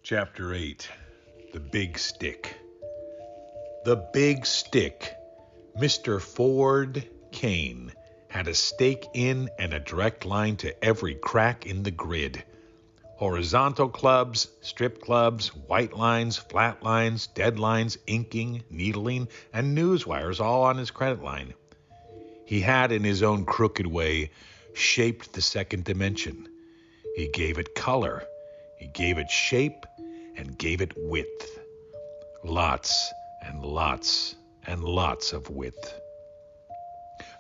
Chapter 8. The Big Stick. The Big Stick. Mr. Ford Kane had a stake in and a direct line to every crack in the grid. Horizontal clubs, strip clubs, white lines, flat lines, dead lines, inking, needling, and news wires all on his credit line. He had, in his own crooked way, shaped the second dimension. He gave it color, he gave it shape, and gave it width. Lots and lots and lots of width.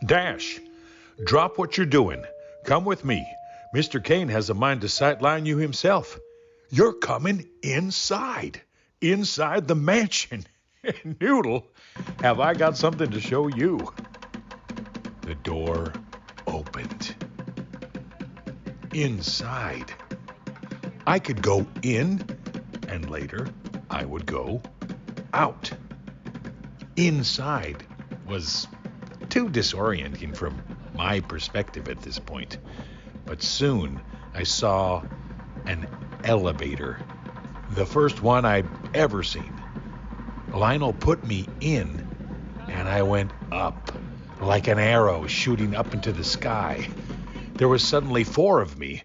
Dash! Drop what you're doing. Come with me. Mr. Kane has a mind to sightline you himself. You're coming inside. Inside the mansion. Noodle, have I got something to show you? The door opened. Inside. I could go in, and later I would go out. Inside was too disorienting from my perspective at this point. But soon I saw an elevator. The first one I'd ever seen. Lionel put me in, and I went up, like an arrow shooting up into the sky. There was suddenly 4 of me,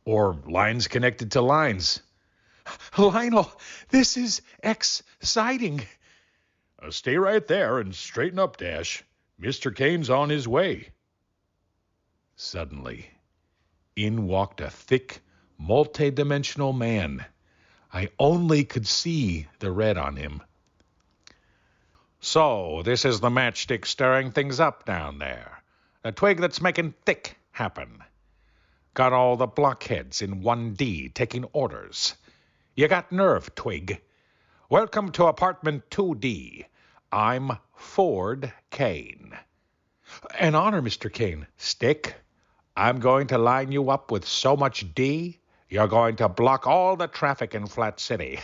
or lines connected to lines. Lionel, this is exciting. Stay right there and straighten up, Dash. Mr. Kane's on his way. Suddenly, in walked a thick, multi-dimensional man. I only could see the red on him. So, this is the matchstick stirring things up down there. A twig that's making thick happen. Got all the blockheads in 1D taking orders. You got nerve, twig. Welcome to apartment 2D. I'm Ford Kane. An honor, Mr. Kane. Stick, I'm going to line you up with so much D, you're going to block all the traffic in Flat City.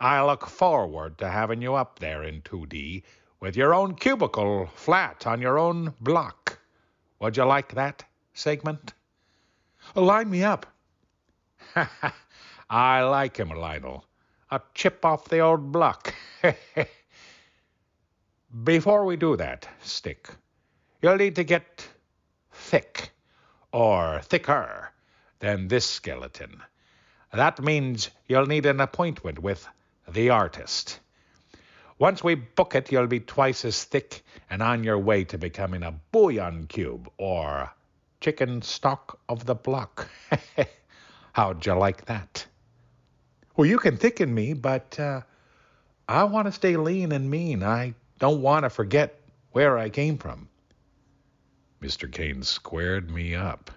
I look forward to having you up there in 2D with your own cubicle flat on your own block. Would you like that, Segment? Line me up. I like him, Lionel. A chip off the old block. Before we do that, Stick, you'll need to get thick, or thicker, than this skeleton. That means you'll need an appointment with the artist. Once we book it, you'll be twice as thick and on your way to becoming a bouillon cube, or chicken stock of the block. How'd you like that? Well, you can thicken me, but I want to stay lean and mean. I don't want to forget where I came from. Mr. Kane squared me up.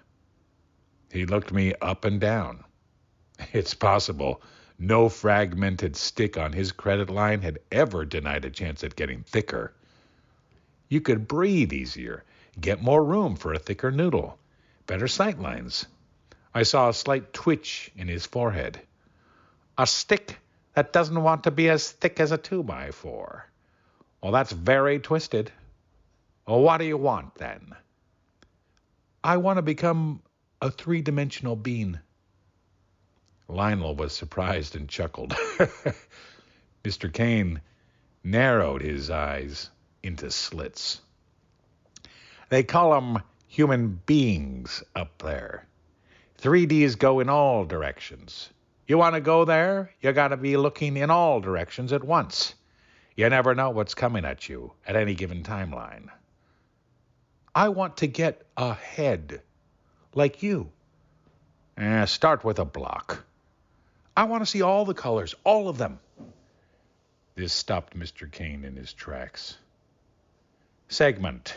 He looked me up and down. It's possible no fragmented stick on his credit line had ever denied a chance at getting thicker. You could breathe easier, get more room for a thicker noodle, better sight lines. I saw a slight twitch in his forehead. A stick that doesn't want to be as thick as a 2x4. Well, that's very twisted. Well, what do you want, then? I want to become a 3-dimensional bean. Lionel was surprised and chuckled. Mr. Kane narrowed his eyes into slits. They call them human beings up there. 3Ds go in all directions. You want to go there, you got to be looking in all directions at once. You never know what's coming at you at any given timeline. I want to get ahead, like you. Start with a block. I want to see all the colors, all of them. This stopped Mr. Kane in his tracks. Segment,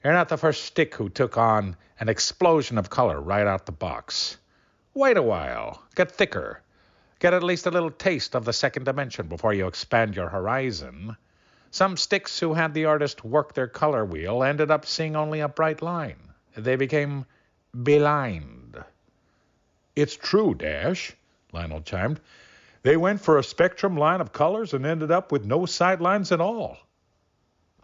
you're not the first stick who took on an explosion of color right out the box. Wait a while, get thicker. Get at least a little taste of the second dimension before you expand your horizon. Some sticks who had the artist work their color wheel ended up seeing only a bright line. They became blind. It's true, Dash, Lionel chimed. They went for a spectrum line of colors and ended up with no sight lines at all.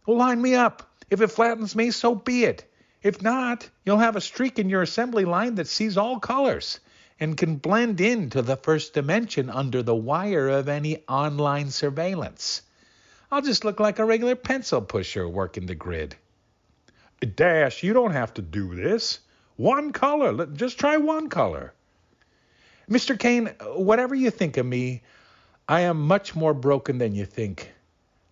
Well, line me up. If it flattens me, so be it. If not, you'll have a streak in your assembly line that sees all colors. and can blend into the first dimension under the wire of any online surveillance. I'll just look like a regular pencil pusher working the grid. Dash, you don't have to do this. One color. Just try one color. Mr. Kane, whatever you think of me, I am much more broken than you think.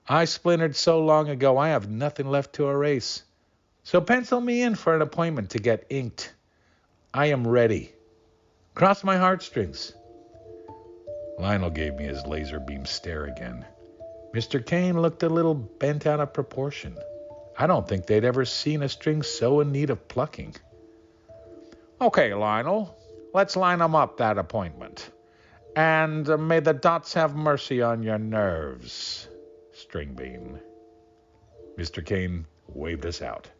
I splintered so long ago, I have nothing left to erase. So pencil me in for an appointment to get inked. I am ready. Cross my heartstrings. Lionel gave me his laser beam stare again. Mr. Kane looked a little bent out of proportion. I don't think they'd ever seen a string so in need of plucking. Okay, Lionel, let's line 'em up, that appointment. And may the dots have mercy on your nerves, String Bean. Mr. Kane waved us out.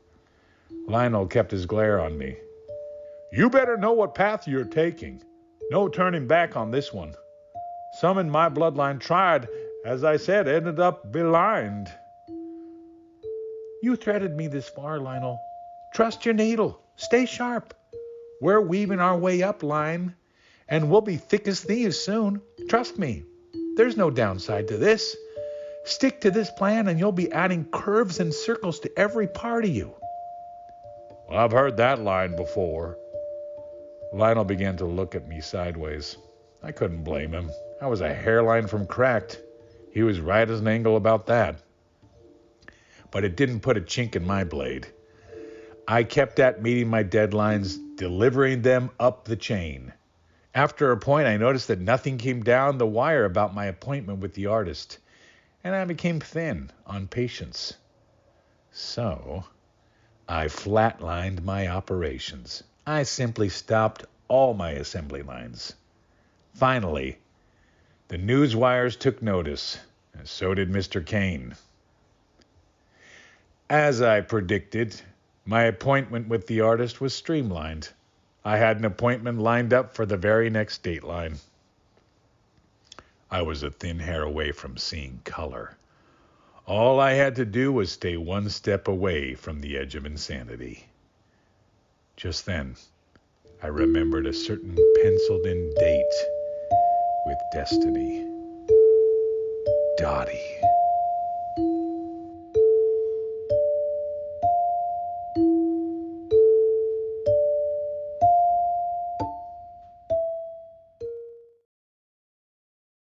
Lionel kept his glare on me. You better know what path you're taking. No turning back on this one. Some in my bloodline tried, as I said, ended up blind. You threaded me this far, Lionel. Trust your needle. Stay sharp. We're weaving our way up, Line, and we'll be thick as thieves soon. Trust me. There's no downside to this. Stick to this plan and you'll be adding curves and circles to every part of you. Well, I've heard that line before. Lionel began to look at me sideways. I couldn't blame him. I was a hairline from cracked. He was right as an angle about that. But it didn't put a chink in my blade. I kept at meeting my deadlines, delivering them up the chain. After a point, I noticed that nothing came down the wire about my appointment with the artist, and I became thin on patience. So I flatlined my operations. I simply stopped all my assembly lines. Finally, the news wires took notice, and so did Mr. Kane. As I predicted, my appointment with the artist was streamlined. I had an appointment lined up for the very next dateline. I was a thin hair away from seeing color. All I had to do was stay one step away from the edge of insanity. Just then, I remembered a certain penciled-in date with destiny. Dottie.